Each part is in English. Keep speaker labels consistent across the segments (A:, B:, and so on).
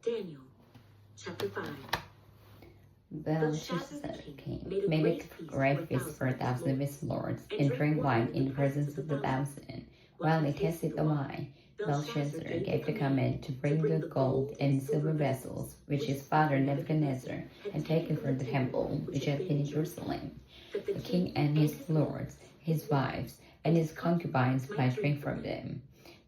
A: Daniel, chapter 5.
B: Belshazzar king made a great feast for 1,000 of his lords, and drank wine in the presence of the 1,000. While they tasted the wine, Belshazzar gave the command to bring the gold and silver vessels which his father Nebuchadnezzar had taken from the temple which had been in Jerusalem. The king and his lords, his wives, and his concubines might drink from them.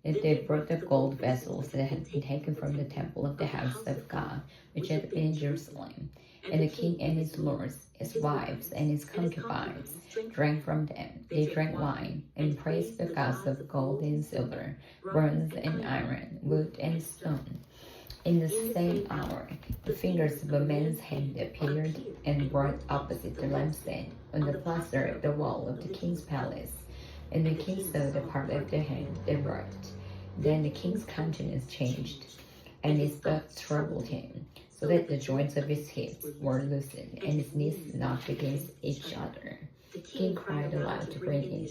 B: If they brought the gold vessels that had been taken from the temple of the house of God which had been in Jerusalem. And the king and his lords, his wives, and his concubines drank from them. They drank wine, and praised the gods of gold and silver, bronze and iron, wood and stone. In the same hour, the fingers of a man's hand appeared and brought opposite the lampstand on the plaster of the wall of the king's palace. And the king saw the part of the hand that wrought. Then the king's countenance changed, and his thoughts troubled him, so that the joints of his hips were loosened, and his knees knocked against each other. The king cried aloud to bring in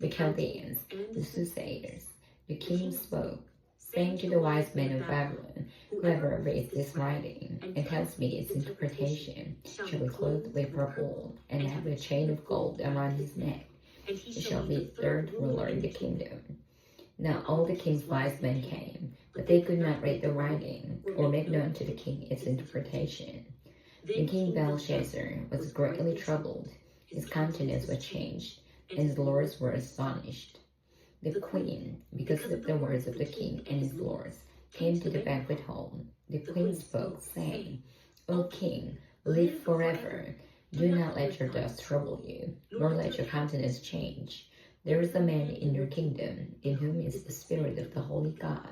B: the Chaldeans, the soothsayers. The king spoke, saying to the wise men of Babylon, whoever reads this writing and tells me its interpretation shall be clothed with purple, and have a chain of gold around his neck. He shall be the third ruler in the kingdom. Now all the king's wise men came, but they could not read the writing, or make known to the king its interpretation. Then King Belshazzar was greatly troubled, his countenance was changed, and his lords were astonished. The queen, because of the words of the king and his lords, came to the banquet hall. The queen spoke, saying, O king, live forever. Do not let your thoughts trouble you, nor let your countenance change. There is a man in your kingdom, in whom is the spirit of the holy God,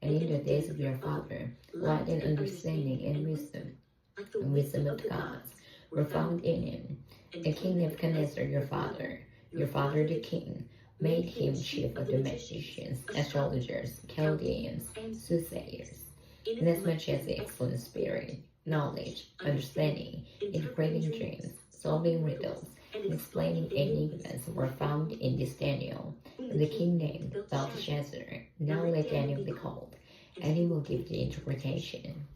B: and in the days of your father, light and understanding and wisdom of the gods, were found in him. And King Nebuchadnezzar your father the king, made him chief of the magicians, astrologers, Chaldeans, soothsayers, inasmuch as the excellent spirit, knowledge, understanding, interpreting dreams, solving riddles, and explaining enigmas were found in this Daniel. And the king named Belshazzar. Now let Daniel be called, and he will give the interpretation.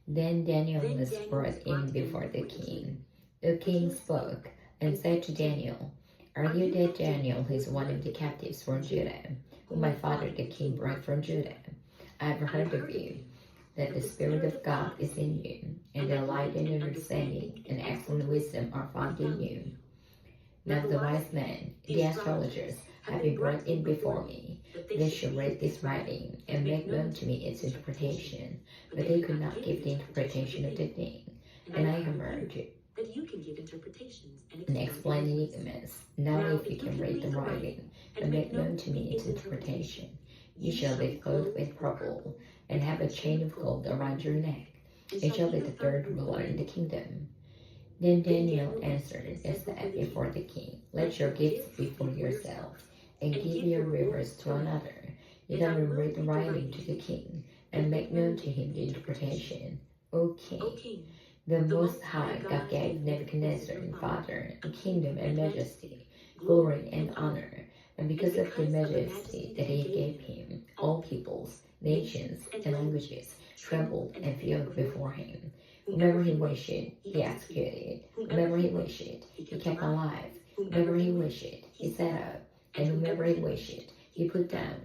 B: Then Daniel was brought in before the king. The king spoke and said to Daniel, Are you that Daniel who is one of the captives from Judah, whom my father the king brought from Judah? I have heard of you, that the Spirit of God is in you, and the light and understanding and excellent wisdom are found in you. Now the wise men, the astrologers, have been brought in before me. They should read this writing and make known to me its interpretation, but they could not give the interpretation of the thing. And I have heard
A: that you can give interpretations
B: and explain enigmas. Now if you can read the writing and make known to me its interpretation, you shall be clothed with purple, and have a chain of gold around your neck. You shall be the third ruler in the kingdom. Then Daniel answered and said before the king, Let your gifts be for yourselves, and give your rivers to another. Yet I will read the writing to the king, and make known to him the interpretation. O king, the Most High God gave Nebuchadnezzar and father a kingdom and majesty, glory and honor, and because of the majesty that he gave him, all peoples, nations, and languages trembled and feared before him. Whomever he wished, he executed. Whomever he wished, he kept alive. Whomever he wished, he set up. And whomever he wished, he put down.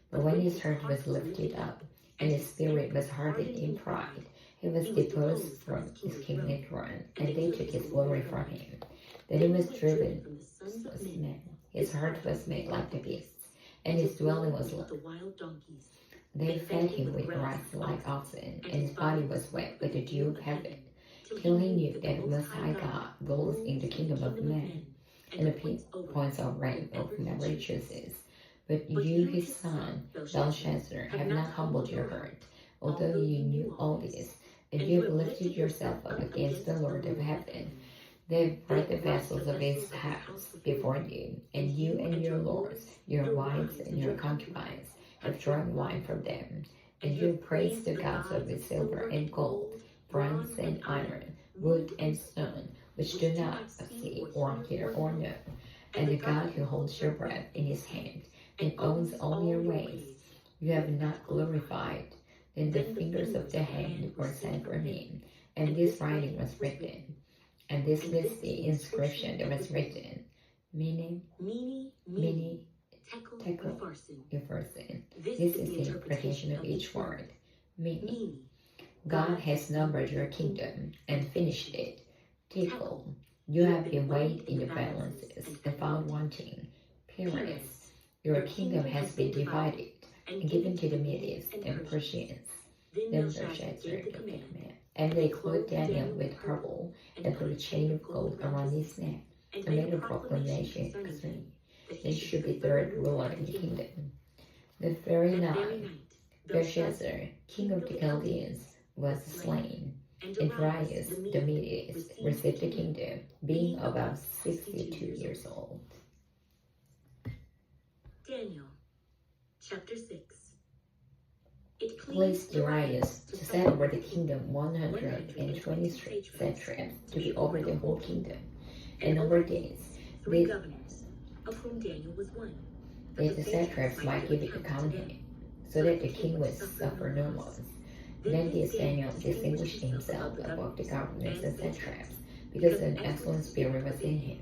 B: But when his heart was lifted up, and his spirit was hardened in pride, he was deposed from his kingly throne, and they took his glory from him. Then he was driven from the sons of men. His heart was made like the beasts, and his dwelling was like the wild donkeys. They fed him with grass like oxen, and his body was wet with the dew of heaven, till he knew that the Most High God rules in the kingdom of man, and appoints a rank of whomever he chooses. But you, his son, Belshazzar, have not humbled your heart, although you knew all this, and you have lifted yourself up against the Lord of heaven. They have brought the vessels of his house before you, and you and your lords, your wives and your concubines, have drunk wine from them, and you have praised the gods of the silver and gold, bronze and iron, wood and stone, which do not see or hear or know, and the God who holds your breath in his hand and owns all your ways. You have not glorified Then the fingers of the hand were set for him, and this writing was written. And this was the inscription that was written, meaning, Mene, Tekel, Upharsin. This is the interpretation of each word, meaning, God has numbered your kingdom and finished it. Tekel, you have been weighed in the balances and found wanting. Peres, your kingdom has been divided and given to the Medes and Persians. Then Belshazzar gave the command, and they clothed Daniel with purple and put a chain of gold around his neck and made a proclamation concerning that he should be third ruler in the kingdom. The very night, Belshazzar, king of the Chaldeans, was slain, and Darius the Medes received the kingdom, being about 62 years old.
A: Daniel, chapter 6. It
B: Pleased Darius to set over the kingdom 120 satraps to be over the whole kingdom, and over these,
A: three governors, of whom Daniel was one,
B: that the satraps might give accounting, so that the king would suffer no loss. Then this Daniel distinguished himself above the governors and satraps, because an excellent spirit was in him,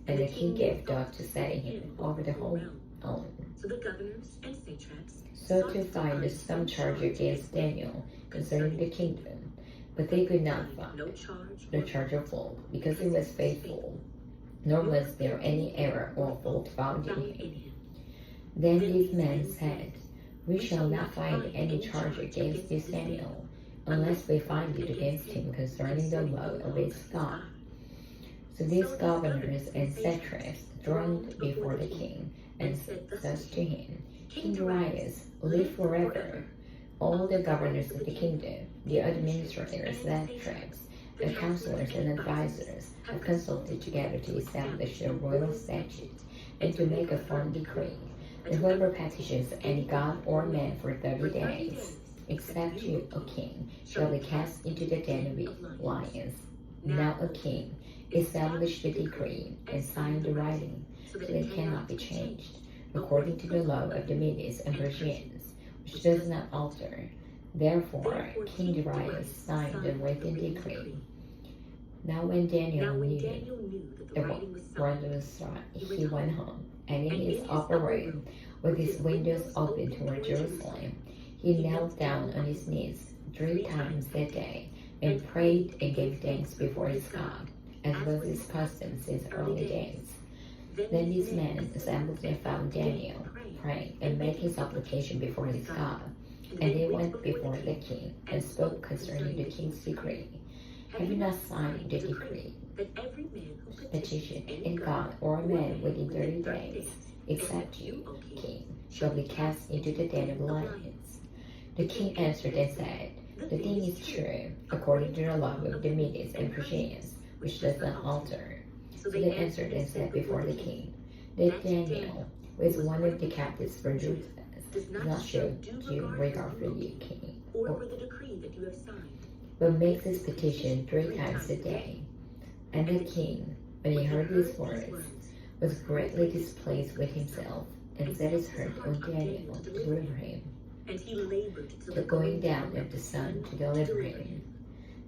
B: and the king gave thought to setting him over the whole realm.
A: So the governors and satraps
B: So to find some charge against Daniel concerning the kingdom, but they could not find the charge of fault, because he was faithful, nor was there any error or fault found in him. Then these men said, We shall not find any charge against this Daniel, unless we find it against him concerning the law of his God. So these governors and satraps droned before the king, and said thus to him, King Darius, live forever. All the governors of the kingdom, the administrators, satraps, the counselors and advisors have consulted together to establish a royal statute and to make a firm decree that whoever petitions any god or man for 30 days, except you, O king, shall be cast into the den of lions. Now, O king, establish the decree and sign the writing, so that it cannot be changed, according to the law of the Medes and Persians, which does not alter. Therefore, King Darius signed the written decree. Now when Daniel knew that the writing was signed, he went home, and in his upper room, with his windows open toward Jerusalem, he knelt down on his knees 3 times that day, and prayed and gave thanks before his God, as was his custom since early days. Then these men assembled and found Daniel, praying and making supplication before his God. And they went before the king and spoke concerning the king's decree. Have you not signed the decree? Petition any god or man within 30 days, except you, king, shall be cast into the den of lions. The king answered and said, The thing is true, according to the law of the Medes and Persians, which does not alter. So they answered and said before the king, that Daniel, who is one of the captives for Judah, does not show due regard for you, king,
A: or for the decree that you have signed,
B: but makes his petition 3 times a day. And the king, when he heard these words, was greatly displeased with himself, and set his heart on Daniel to deliver him,
A: and he labored
B: to the going down of the sun to deliver him.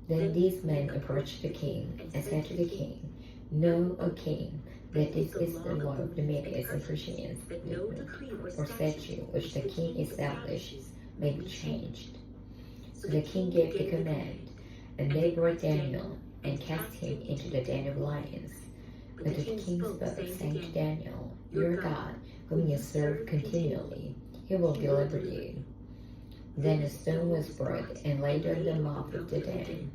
B: Then these men approached the king, and said to the king, Know, O king, that this is the law of the Medes and Persians,
A: that no decree
B: or statute which the king establishes may be changed. So the king gave the command, and they brought Daniel and cast him into the den of lions. But the king spoke, saying to Daniel, Your God, whom you serve continually, he will deliver you. Then a stone was brought and laid on the mouth of the den,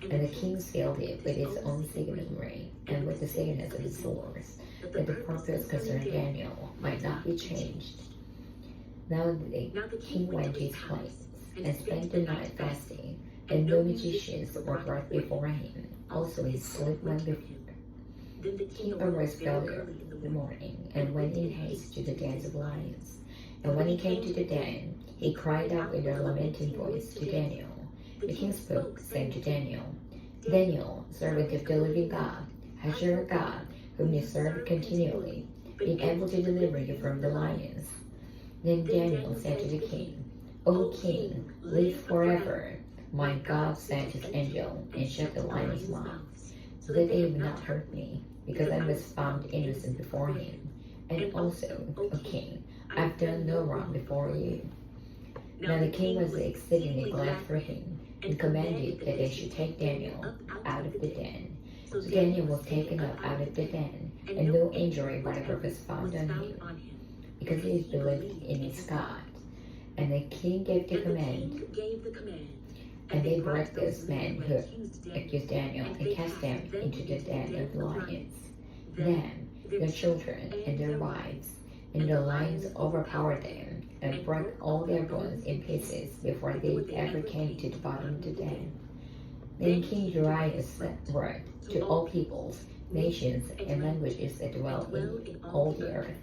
B: and the king sealed it with his own signet ring and with the signets of his lords, that the purpose concerning Daniel might not be changed. Now the king went to his place and spent the night fasting, and no magicians were brought before him. Also his sleep went before him.
A: Then the
B: He arose early in the morning and went in haste to the dens of lions. And when he came to the den, he cried out with a lamenting voice to Daniel. The king spoke, saying to Daniel, Daniel, servant of the living God, has your God, whom you serve continually, been able to deliver you from the lions? Then Daniel said to the king, O king, live forever. My God sent his angel and shut the lion's mouth, so that they would not hurt me, because I was found innocent before him. And also, O king, I've done no wrong before you. Now the king was exceedingly glad for him, and commanded that they should take Daniel out of the den. So Daniel was taken up out of the den, and no injury whatever was found on him, because he believed in his God. And the king gave the command, and they brought those men who accused Daniel and cast them into the den of the lions. Them, their children, and their wives, and the lions overpowered them, and broke all their bones in pieces before they ever came to the bottom of the den. Then King Darius wrote to all peoples, nations, and languages that dwell in all the earth,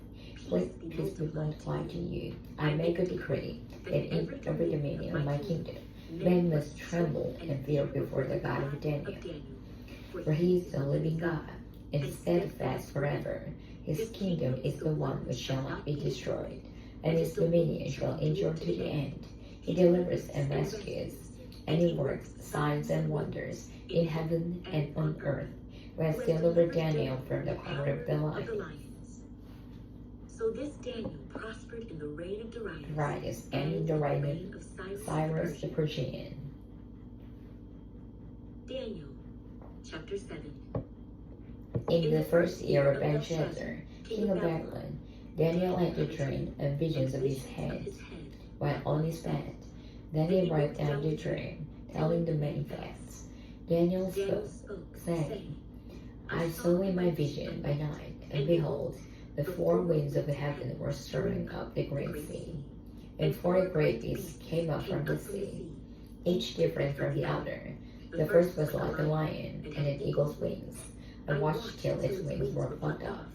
B: peace be multiplied to you. I make a decree that in every dominion of my kingdom, men must tremble and fear before the God of Daniel. For he is the living God, and steadfast forever. His kingdom is the one which shall not be destroyed, and his dominion shall endure to the end. He delivers and rescues, and he works signs and wonders in heaven and on earth, who has delivered Daniel from the power of the lions.
A: So this Daniel prospered in the reign of
B: Darius and in the reign of Cyrus the Persian.
A: Daniel, chapter 7.
B: In the first year of Belshazzar, king of Babylon, Daniel had the dream and visions of his head while on his bed. Then he wrote down the dream, telling the main facts. Daniel spoke, saying, I saw in my vision by night, and behold, the four winds of the heaven were stirring up the great sea, and four great beasts came up from the sea, each different from the other. The first was like a lion, and had eagle's wings. I watched till its wings were plucked off,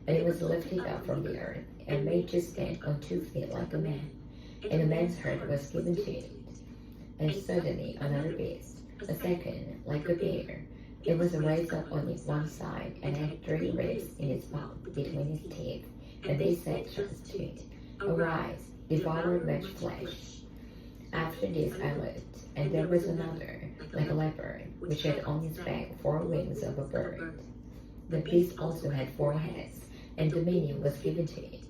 B: and it was lifted up from the earth, and made to stand on 2 feet like a man. And a man's heart was given to it. And suddenly another beast, a second, like a bear. It was raised up on its one side, and had 3 ribs in its mouth between its teeth. And they said to it, Arise, devour much flesh. After this I looked, and there was another, like a leopard, which had on its back 4 wings of a bird. The beast also had 4 heads, and dominion was given to it.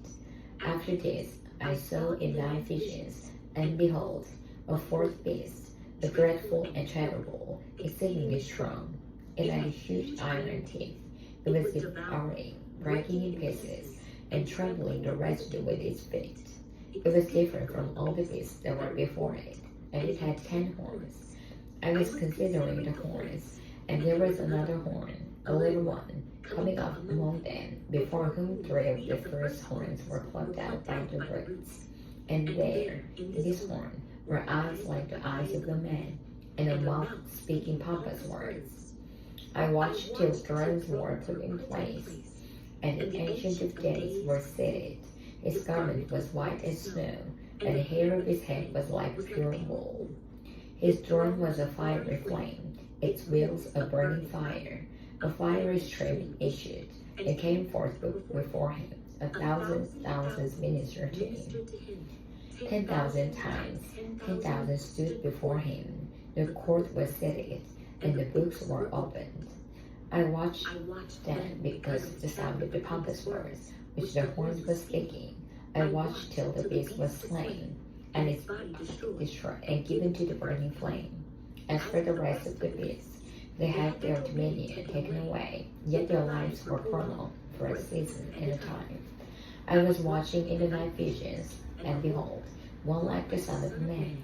B: After this I saw in night visions, and behold, a 4th beast, a dreadful and terrible, exceedingly strong. It had huge iron teeth. It was devouring, breaking in pieces, and trampling the residue with its feet. It was different from all the beasts that were before it, and it had 10 horns. I was considering the horns, and there was another horn, a little one, coming up among them, before whom 3 of the first horns were plucked out by the roots. And there, in this horn, were eyes like the eyes of a man, and a mouth speaking pompous words. I watched till thrones were put in place, and the Ancient of Days was seated. His garment was white as snow, and the hair of his head was like pure wool. His throne was a fiery flame, its wheels a burning fire. A fiery stream issued, and came forth before him. 1,000 ministered to him. 10,000 times 10,000 stood before him. The court was seated, and the books were opened. I watched them because of the sound of the pompous words which the horns were speaking. I watched till the beast was slain, and its body destroyed and given to the burning flame. As for the rest of the beasts, they had their dominion taken away, yet their lives were prolonged for a season and a time. I was watching in the night visions, and behold, one like the Son of Man,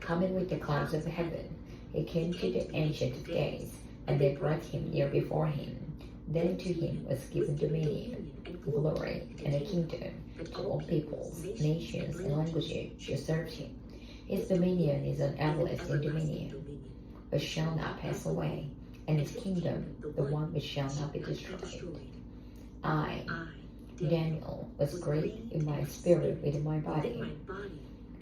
B: coming with the clouds of heaven. He came to the Ancient of Days, and they brought him near before him. Then to him was given dominion, glory, and a kingdom, to all peoples, nations, and languages who served him. His dominion is an everlasting dominion, which shall not pass away, and his kingdom the one which shall not be destroyed. I, Daniel, was grieved in my spirit within my body,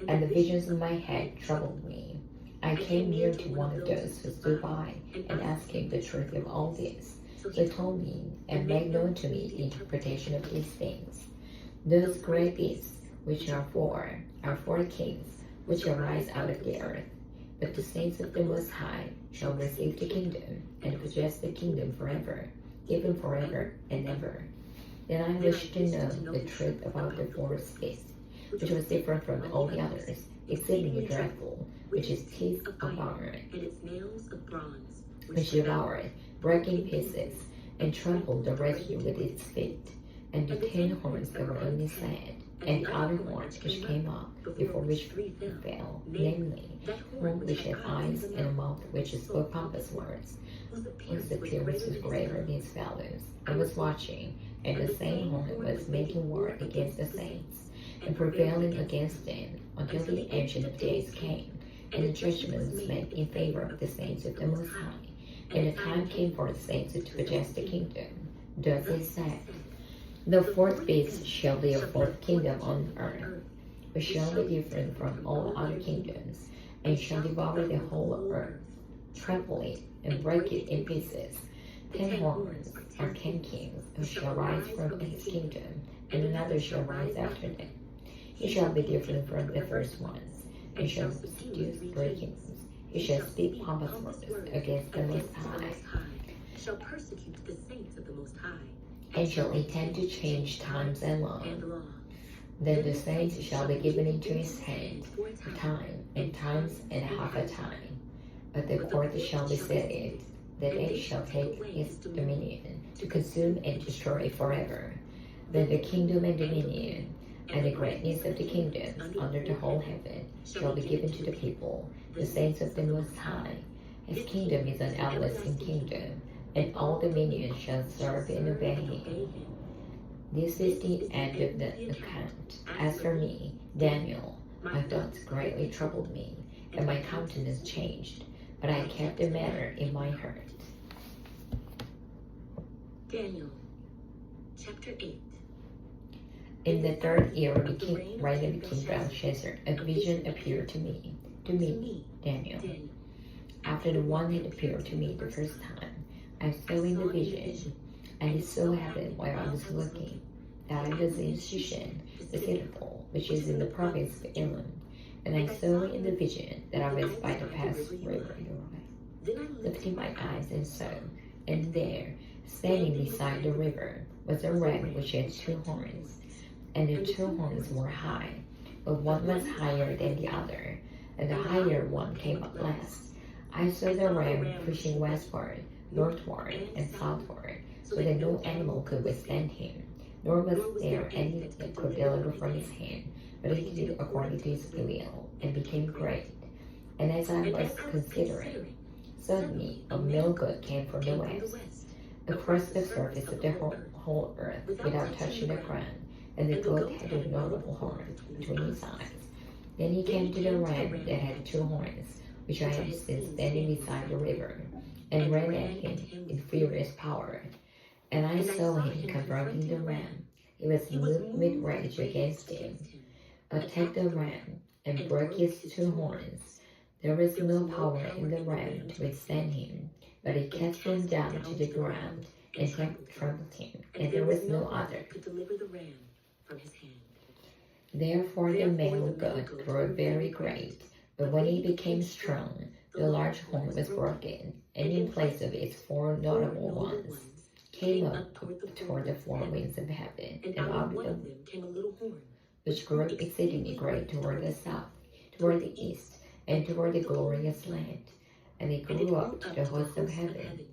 B: and the visions in my head troubled me. I came near to one of those who stood by, and asked him the truth of all this. So he told me, and made known to me the interpretation of these things. Those great beasts, which are 4 kings, which shall rise out of the earth. But the saints of the Most High shall receive the kingdom, and possess the kingdom forever, even forever and ever. Then I wished to know the truth about the fourth beast, which was different from all the others, exceedingly dreadful, which is teeth of iron,
A: and its nails of bronze,
B: which devoured, broke in pieces, and trampled the residue with its feet. And the 10 horns that were on his head, and the other horn which came up, before which 3 fell, namely, one which had eyes and a mouth which spoke pompous words, whose appearance was greater than his fellows. I was watching, and the same horn was making war against the saints, and prevailing against them, until the Ancient of Days came, and the judgment was made in favor of the saints of the Most High, and the time came for the saints to possess the kingdom. Thus it said, the fourth beast shall be a fourth kingdom on earth, which shall be different from all other kingdoms, and shall devour the whole earth, trample it, and break it in pieces. 10 horns are 10 kings, who shall rise from his kingdom, and another shall rise after them. He shall be different from the first ones, and shall seduce 3 kings. He shall speak pompous words against the Most High,
A: shall persecute the saints of the Most High,
B: and shall intend to change times and law. Then the saints shall be given into his hand for time, and times and half a time. But the court shall be settled, that it shall take his dominion, to consume and destroy forever. Then the kingdom and dominion, and the greatness of the kingdoms under the whole heaven, shall be given to the people, the saints of the Most High. His kingdom is an everlasting kingdom, and all dominions shall serve and obey him. This is the end of the account. As for me, Daniel, my thoughts greatly troubled me, and my countenance changed, but I kept the matter in my heart.
A: Daniel, chapter 8.
B: In the 3rd year of the reign of King Belshazzar, a vision appeared to me, Daniel. After the one had appeared to me the first time, I saw in the vision, and it so happened while I was looking, that I was in Shushan, the citadel, which is in the province of Elam, and I saw in the vision that I was by the pass river. Lifting my eyes and saw, and there, standing beside the river, was a ram which had 2 horns, and the 2 horns were high, but one was higher than the other, and the higher one came up last. I saw the ram pushing westward, northward, and southward, so that no animal could withstand him, nor was there any that could deliver from his hand, but he did according to his will, and became great. And as I was considering, suddenly a male goat came from the west, across the surface of the whole earth, without touching the ground, and the goat had a notable horn between his eyes. Then he came to the ram that had 2 horns, which I had seen standing beside the river, and ran at him in furious power. And I saw him confronting the ram. He was moved with rage against him, attacked the ram, and broke his 2 horns. There was no power in the ram to withstand him, but he cast him down to the ground and trampled him, and there was no other
A: could deliver the ram from his hand.
B: Therefore the male goat grew very great, but when he became strong, the large horn was broken, and in place of its 4 notable ones came up toward the 4 winds of heaven, and out of them
A: came a little horn,
B: which grew exceedingly great toward the south, toward the east, and toward the glorious land. And it grew up to the host of heaven,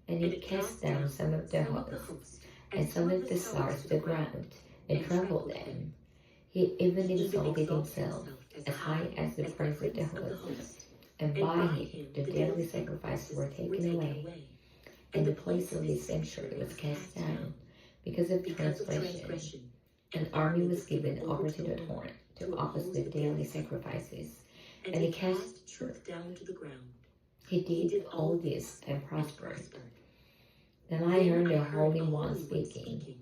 B: and it cast down some of the hosts, and some of the stars to the ground, and trampled them. He even exalted himself as high as the prince of the host, and by him the daily sacrifices were taken away, and the place of his sanctuary was cast down, because of transgression. An army was given over to the horn to offer the daily sacrifices, and he cast
A: truth down to the ground.
B: He did all this and prospered. Then I heard the Holy One speaking,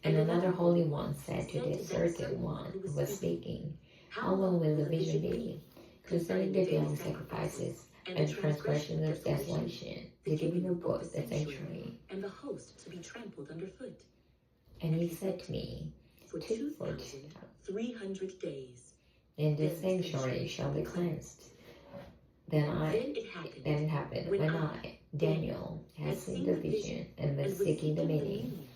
B: and another Holy One said to the certain one who was speaking, How long will the vision be? Concerning the daily sacrifices, and the transgression of desolation, the giving of God the sanctuary,
A: and the host to be trampled underfoot.
B: And he said to me,
A: For 2,300 days,
B: and the sanctuary shall be cleansed. Then it happened when I, Daniel, had seen the vision and was seeking the meaning,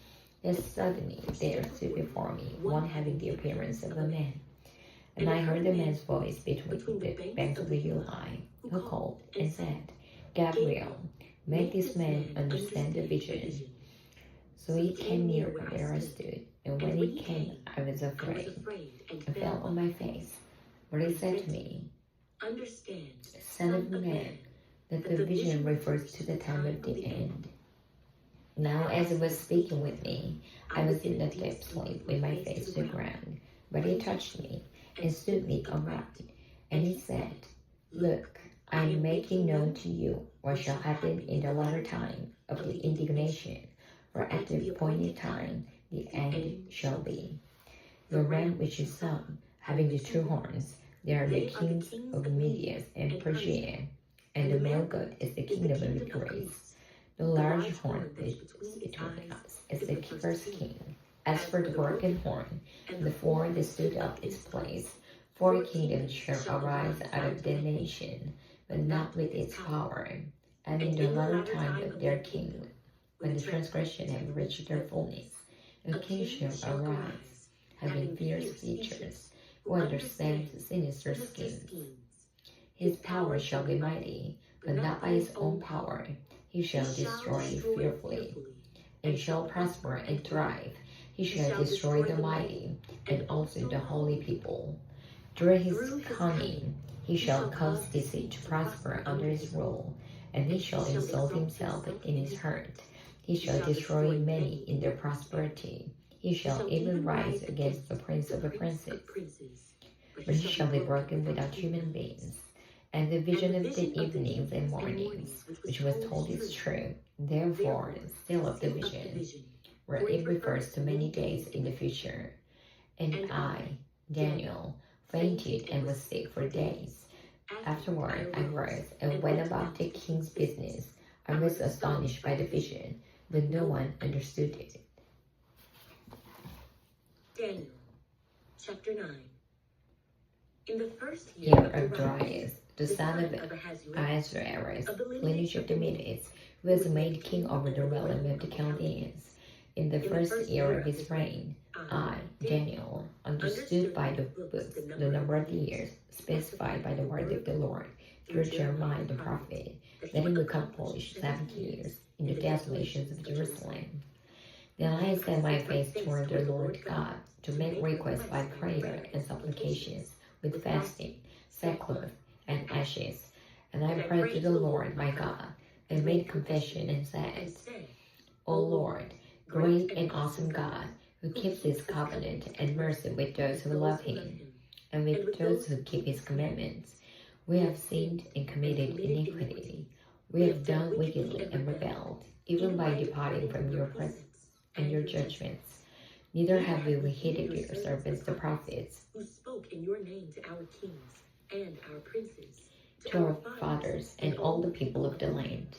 B: that suddenly there stood before me one having the appearance of a man. And I heard the man's voice between the banks of the Uli, who called and said, Gabriel, make this man understand the vision. So he came near where I stood, and when he came, I was afraid, and fell on my face. But he said to me,
A: Understand,
B: Son of man, that the vision refers to the time of the end. Now as he was speaking with me, I was in a deep sleep with my face to the ground. But he touched me and stood me upright. And he said, Look, I am making known to you what shall happen in the latter time of the indignation, for at the appointed time the end shall be. The ram which you saw, having the two horns, they are the kings of Media and Persia, and the male goat is the kingdom of Greece. The large horn which is between us is the first king. As for the broken horn, the four that stood up its place, 4 kingdoms shall arise out of the nation, but not with its power. And in the latter time of their king, when the transgression have reached their fullness, a king shall arise, having fierce features, who understands sinister schemes. His power shall be mighty, but not by his own power. He shall destroy fearfully, and shall prosper and thrive. He shall destroy the mighty, and also the holy people. During his coming, he shall cause deceit to prosper under his rule, and he shall exalt himself in his heart. He shall destroy many in their prosperity. He shall even rise against the prince of the princes, but he shall be broken without human beings. And the vision of the evenings and mornings, which was told, is true. Therefore, seal up the vision, where it refers to many days in the future. And I, Daniel, fainted and was sick for days. Afterward, I rose and went about the king's business. I was astonished by the vision, but no one understood it.
A: Daniel, chapter 9. In the first
B: year of Darius, the son of Ahasuerus, lineage of the Medes, who was made king over the realm of the Chaldeans. In the first year of his reign, I, Daniel, understood by the books the number of the years specified by the word of the Lord through Jeremiah the prophet, that he would accomplish 70 years in the desolations of Jerusalem. Then I set my face toward the Lord God to make requests by prayer and supplications, with fasting, sackcloth, and ashes. And I prayed to the Lord my God, and made confession and said, O Lord, great and awesome God, who keeps his covenant and mercy with those who love him, and with those who keep his commandments, we have sinned and committed iniquity. We have done wickedly and rebelled, even by departing from your presence and your judgments. Neither have we heeded your servants the prophets,
A: who spoke in your name to our kings and our princes,
B: to our fathers and all the people of the land.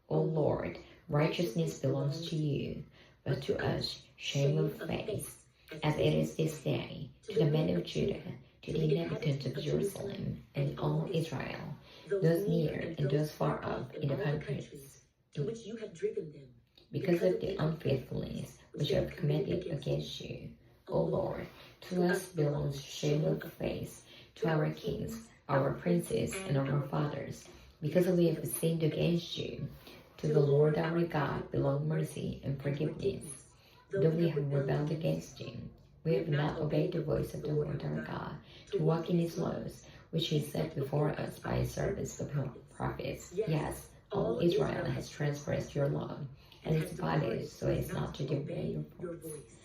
B: O Lord, righteousness belongs to you, but to us shame of face, as it is this day, to the men of Judah, to the inhabitants of Jerusalem, and all Israel, those near and those far off in the countries,
A: to which you have driven them,
B: because of the unfaithfulness which I have committed against you. O Lord, to us belongs shame of face, to our kings, our princes, and our fathers, because we have sinned against you. To the Lord our God belong mercy and forgiveness. Though we have rebelled against him, we have not obeyed the voice of the Lord our God, to walk in his laws, which he set before us by his servants the prophets. Yes, all Israel has transgressed your law, and is divided so as not to obey your voice.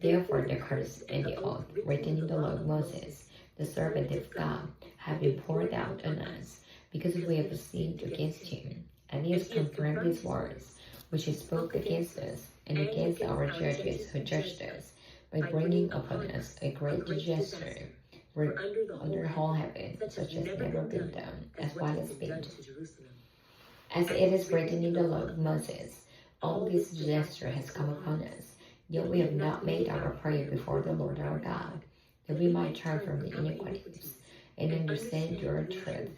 B: Therefore the curse and the oath written in the law of Moses, the servant of God, have been poured out on us, because we have sinned against him. And he has confirmed his words, which he spoke against us, and against our judges who judged us, by bringing upon us a great disaster, where under the whole heaven, such as never been done, as what has been done. As it is written in the law of Moses, all this disaster has come upon us, yet we have not made our prayer before the Lord our God. that we might turn from the iniquities and understand your truth.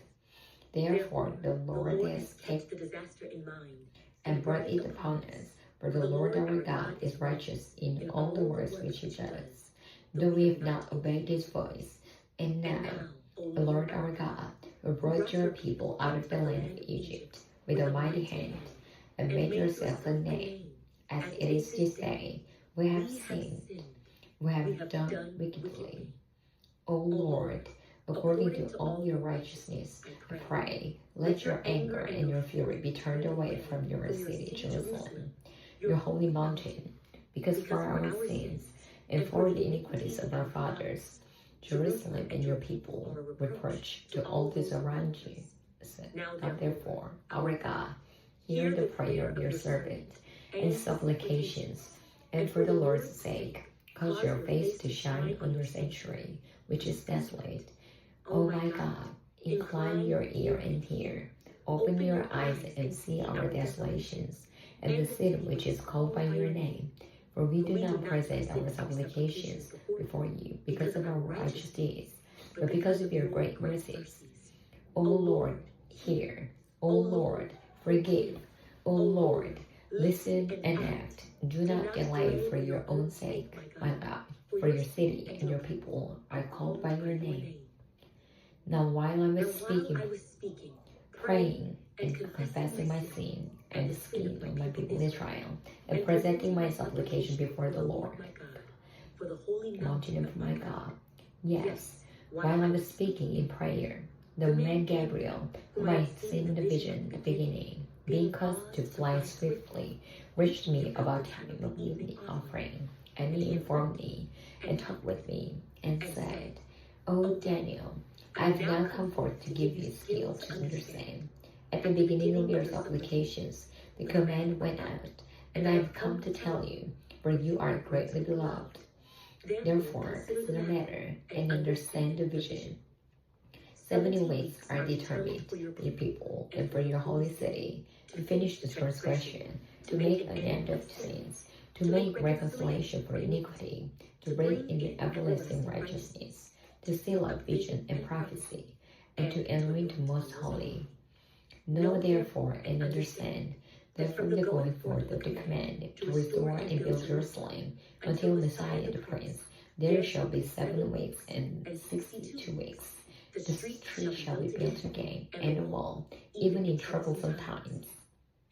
B: Therefore, the Lord has taken
A: the disaster in mind
B: and brought it upon us. For the Lord our God is righteous in all the works which he does, though we have not obeyed his voice. And now, O Lord our God, who brought your people out of the land of Egypt with a mighty hand, and made yourself a name, as it is this day, we have sinned, we have done wickedly. O Lord, according to all your righteousness, I pray, let your anger and your fury be turned away from your city, Jerusalem, your holy mountain, because for our sins and for the iniquities of our fathers, Jerusalem and your people reproach to all those around you. Now therefore, our God, hear the prayer of your servant and supplications, and for the Lord's sake, cause your face to shine on your sanctuary, which is desolate. O my God, incline your ear and hear. Open your eyes and see our desolations, and the city which is called by your name. For we do not present our supplications before you because of our righteous deeds, but because of your great mercies. O Lord, hear. O Lord, forgive. O Lord, listen and act. Do not delay for your own sake, my God, for your city and your people are called by your name. Now while I was speaking, praying, and confessing my sin and the sin of my people Israel, and presenting my supplication before the Lord, mountain of my God. Yes, while I was speaking in prayer, the man Gabriel, whom I had seen in the vision at the beginning, being caused to fly swiftly, reached me about time of evening offering, and he informed me, and talked with me, and said, O Daniel, I have now come forth to give you skill to understand. At the beginning of your supplications, the command went out, and I have come to tell you, for you are greatly beloved. Therefore, consider the matter, and understand the vision. 70 weeks are determined for your people and for your holy city, to finish the transgression, to make an end of sins, to make reconciliation for iniquity, to bring in the everlasting righteousness, to seal up vision and prophecy, and to anoint the most holy. Know therefore and understand that from the going forth of the command to restore and build Jerusalem until Messiah the Prince, there shall be 7 weeks and 62 weeks. The street shall be built again, and the wall, even in troublesome times.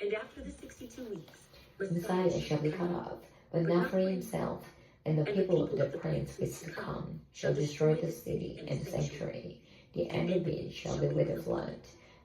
A: And after the 62 weeks,
B: Messiah shall be cut off, but not for himself, and the people of the prince which is to come shall destroy the city and the sanctuary. The end of it shall be with a flood,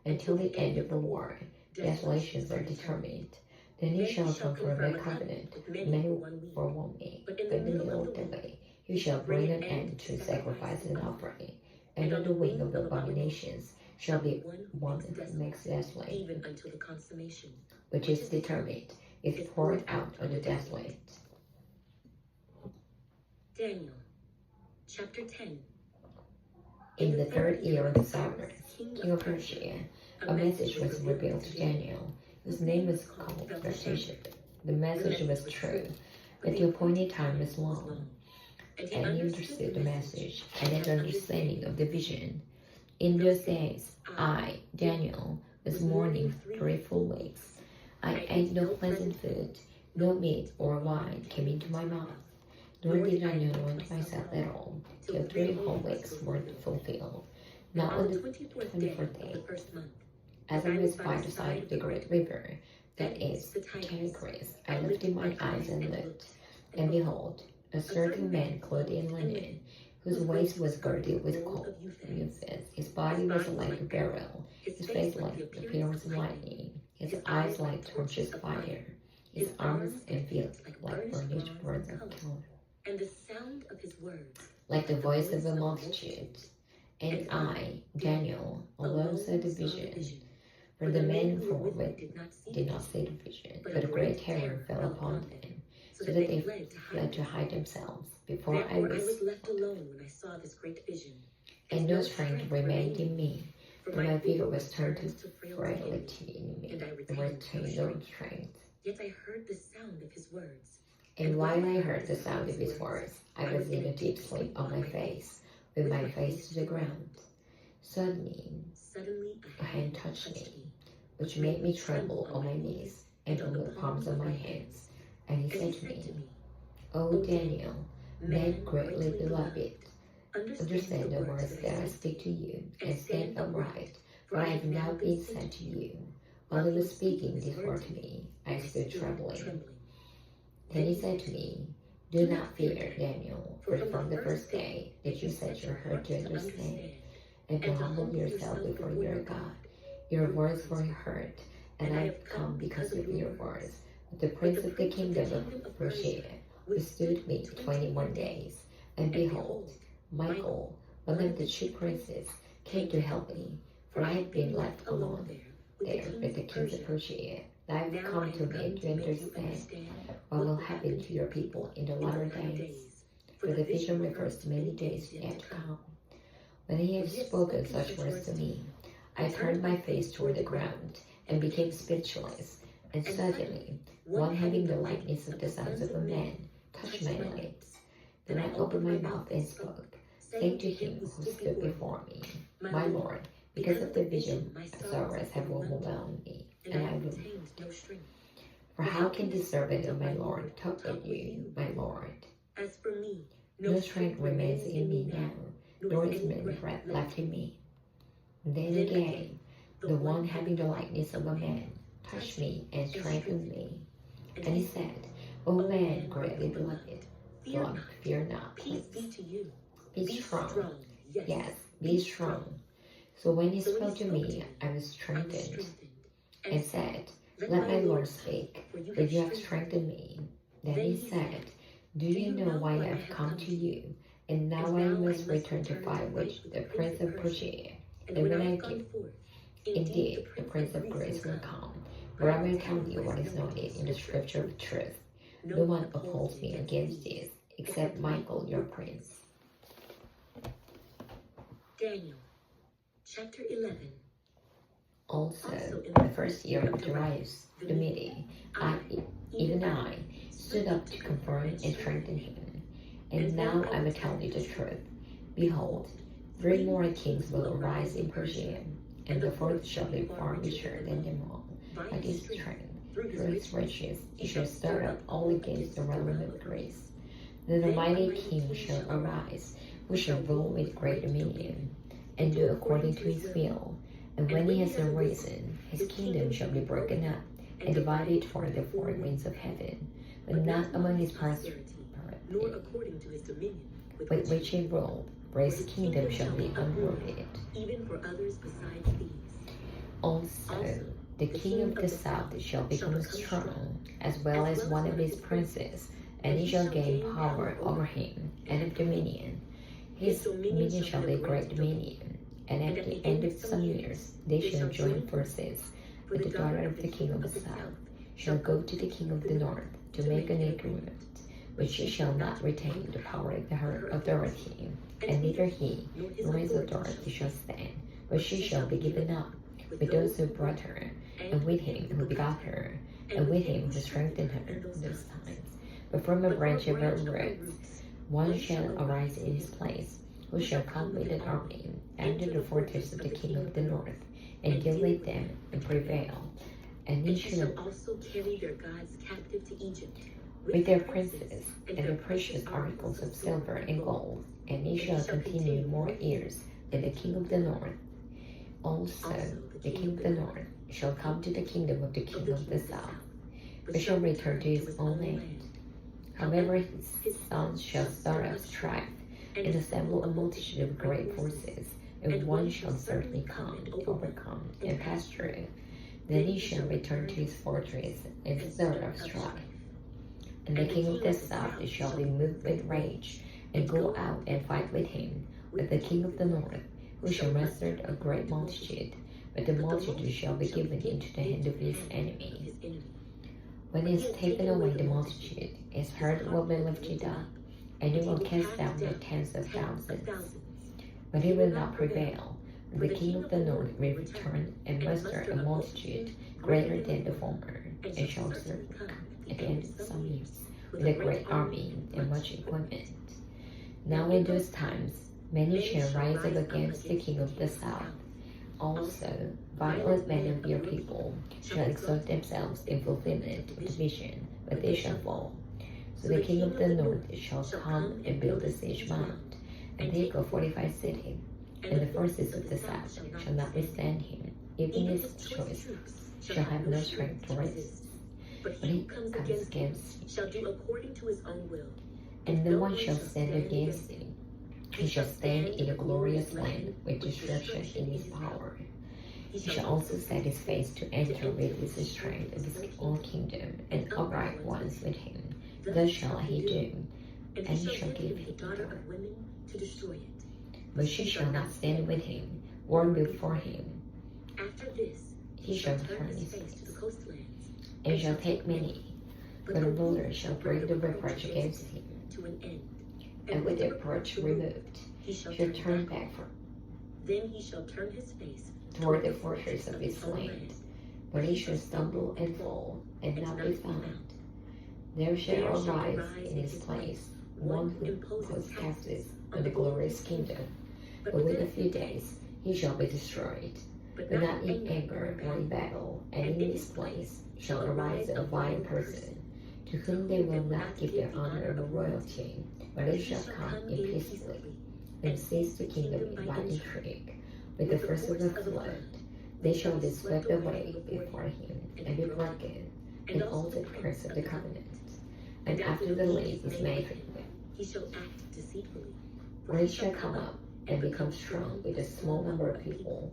B: until the end of the war. Desolations are determined. Then he shall confirm a covenant, many for 1 week, but in the middle of the way he shall bring an end to sacrifice and offering, and on the wing of the abominations shall be one that makes desolate,
A: even until the consummation,
B: which is determined, is poured out on the desolate.
A: Daniel, chapter 10.
B: In the 3rd year of Cyrus, king of Persia, a message was revealed to Daniel, whose name was called Belteshazzar. The message was true, but the appointed time was long. And he understood the message and had understanding of the vision. In those days, I, Daniel, was mourning 3 full weeks. I ate no pleasant food, no meat or wine came into my mouth, nor did I anoint myself at all, till 3 whole weeks were fulfilled. Now on the 24th day, as I was by the side of the great river, that is, the Tigris, I lifted my eyes and looked, and behold, a certain man clothed in linen, whose waist was girded with gold, his body was like a beryl, his face like the appearance of lightning, his eyes like torches of fire, his arms and feet like burnished words of color,
A: and the sound of his words
B: like the voice of a multitude. And I, Daniel, alone saw the vision. For the men forward did not see the vision, but a great terror fell upon them, so that they fled to hide themselves. Before I was
A: left alone when I saw this great vision.
B: and no strength remained in me, for my vigor was turned to frailty in me, and retained no strength.
A: Yet I heard the sound of his words.
B: And while I heard the sound of his words, I was in a deep sleep on my face, with my face to the ground. Suddenly, a hand touched me, which made me tremble on my knees and on the palms of my hands. And he said to me, O Daniel, man greatly beloved, understand the words that I speak to you, and stand upright, for I have now been sent to you. While he was speaking this word to me, I stood trembling. Then he said to me, Do not fear, Daniel, for from the first day that you set your heart to understand and to humble yourself before your God, your words were heard, and I have come because of your words. But the prince of the kingdom of Persia withstood me 21 days, and behold, Michael, one of the chief princes, came to help me, for I had been left alone there with the kings of Persia. I have come to make you understand what will happen to your people in the latter days. For the vision refers to many days yet to come. When he had spoken such words to me, I turned my face toward the ground and became speechless. And suddenly, one having the likeness of the sons of a man touched my lips. Then I opened my mouth and spoke, saying to him who stood before me, My Lord, because of the vision, my sorrows have overwhelmed me, and I will. For how can the servant of my Lord talk at you, my Lord?
A: As for me,
B: No strength remains in me now, nor is breath left in me. Then again, the one having the likeness of a man touched me and strengthened me. And he said, O man greatly beloved, fear not.
A: Peace be to you.
B: Be strong. Yes, be strong. So when he spoke to me, I was strengthened, and said, Let my Lord speak, for you have strengthened me. Then he said, Do you know why I have come to you? And now I must return to fight with the prince of Persia. And when I give, indeed, the prince of Greece will come. But I will tell you what is noted in the scripture of truth. No one upholds me against this, except Michael, your prince.
A: Daniel, chapter 11.
B: Also, in the first year of Darius the Mede, even I, stood up to confirm and strengthen him. And now I will tell you the truth. Behold, 3 more kings will arise in Persia, and the fourth shall be far richer than them all. By his strength, through his riches, he shall stir up all against the realm of Greece. Then the mighty king shall arise, who shall rule with great dominion, and do according to his will. And when he has arisen, his kingdom shall be broken up, and divided toward the 4 winds of heaven, but not among his posterity,
A: nor according to his dominion,
B: with which he ruled, for his kingdom shall be unrooted.
A: Even for others besides these.
B: Also, the king of the south shall become strong, as well as one of his princes, and he shall gain power over him, and of dominion. His dominion shall be great dominion, and at the end of some years they shall join forces. But the daughter of the king of the south shall go to the king of the north to make an agreement, but she shall not retain the power of her authority, and neither he nor his authority shall stand, but she shall be given up with those who brought her, and with him who begot her, and with him who strengthened her in those times. But from a branch of her roots one shall arise in his place, who shall come with an army under the fortress of the king of the north, and deal with them and prevail. And he shall
A: also carry their gods captive to Egypt,
B: with their princes and their precious articles of silver and gold, and he shall continue more years than the king of the north. Also, the king of the north shall come to the kingdom of the king of the south, but shall return to his own land. However, his sons shall start up strife, and assemble a multitude of great forces, and one shall certainly come and overcome and pass through. Then he shall return to his fortress and stir up strife. And the king of the south shall be moved with rage, and go out and fight with him, with the king of the north, who shall muster a great multitude, but the multitude shall be given into the hand of his enemy. When he has taken away the multitude, his heart will be lifted up, and he will cast down the tens of thousands. But he will not prevail. The king of the north will return and muster a multitude greater than the former, and shall certainly come at the end of some years with a great army and much equipment. Now in those times, many shall rise up against the king of the south. Also, violent men of your people shall exalt themselves in fulfillment of the vision, but they shall fall. So the king of the north shall come and build a siege mound, and take a fortified city, and the forces of the south shall not withstand him. Even his choice shall have no strength to resist.
A: But he who comes against him shall do according to his own will.
B: And no one shall stand against him. He shall stand in a glorious land with destruction in his power. He shall also set his face to enter with his strength of his own kingdom, and upright ones with him. Thus shall he do, and he shall give him
A: daughter of women to destroy it.
B: But she shall not stand with him, or before him.
A: After this,
B: He shall turn his
A: face to
B: face,
A: the coastlands,
B: and shall take many. But the ruler shall bring the reproach against him,
A: to an end.
B: and with the reproach removed,
A: he shall
B: turn back from
A: Then he shall turn his face
B: toward the fortress of his land, but he shall stumble and fall, and not be found. There shall arise in his place one who puts captives on the glorious kingdom, but within a few days he shall be destroyed, but not in anger or in battle. And in his place shall arise a vile person, to whom they will not give the honor of a royalty, but they shall come in peaceably, and seize the kingdom by intrigue. With the first of the flood, they shall be swept away before him, and be broken, and also the curse of the covenant. And after the league is made with,
A: he shall act deceitfully.
B: for he shall come up and become strong with a small number of people.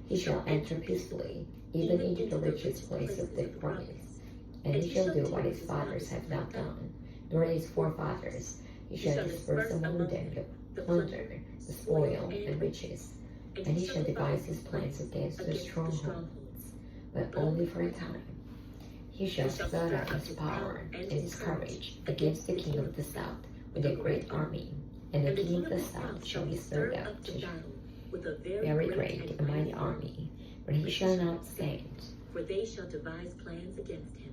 B: He shall enter peacefully, even into the richest place of the promise. And he shall do what his fathers have not done, nor his forefathers. He shall disperse among them the plunder, the spoil, and riches. And he shall devise his plans against the strongholds, but only for a time. He shall spread out his power and his courage against the king of the south with a great army. And the king of the south shall be stirred up to
A: with a
B: very great and mighty army, but he shall not stand.
A: For they shall devise plans against him.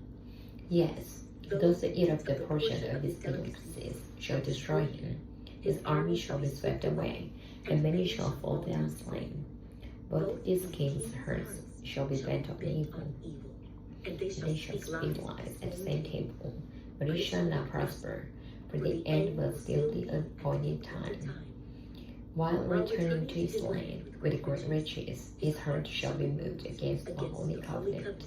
B: Yes, those that eat up the portion of his delicacies shall destroy him. His army shall be swept away, and many shall fall down slain. Both his king's herds shall be bent on evil,
A: And
B: they shall speak lies at the same table, but it shall not prosper, for the end will still be appointed time. While returning to his land with great riches, his heart shall be moved against the holy covenant.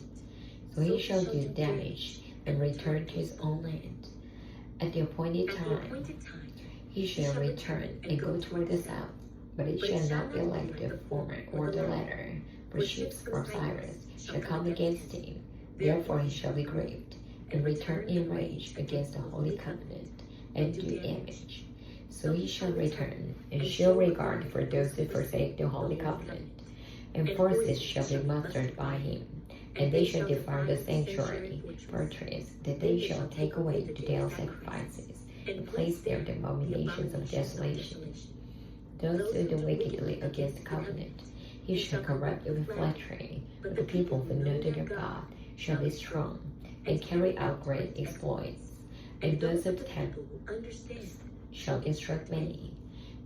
B: So he shall do damage and return to his own land. At the appointed time, he shall return and go toward the south, but it shall not be like the former or the latter, for ships from Cyrus shall come against him. Therefore he shall be grieved, and return in rage against the holy covenant, and do damage. So he shall return, and show regard for those who forsake the holy covenant, and forces shall be mustered by him, and they shall defile the sanctuary fortress, that they shall take away the daily sacrifices, and place there the abominations of desolation. Those who do wickedly against the covenant, he shall corrupt with flattery, but the people who know their God shall be strong, and carry out great exploits, and those of the temple shall instruct many.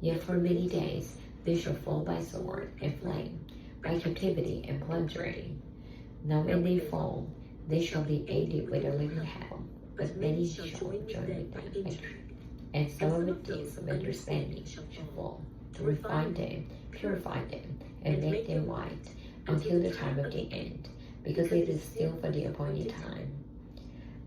B: Yet for many days they shall fall by sword and flame, by captivity and plundering. Now when they fall, they shall be aided with a living hell, but many shall join with them, and some of the deeds of understanding shall fall, to refine them, purify them, and make them white, until the time of the end, because it is still for the appointed time.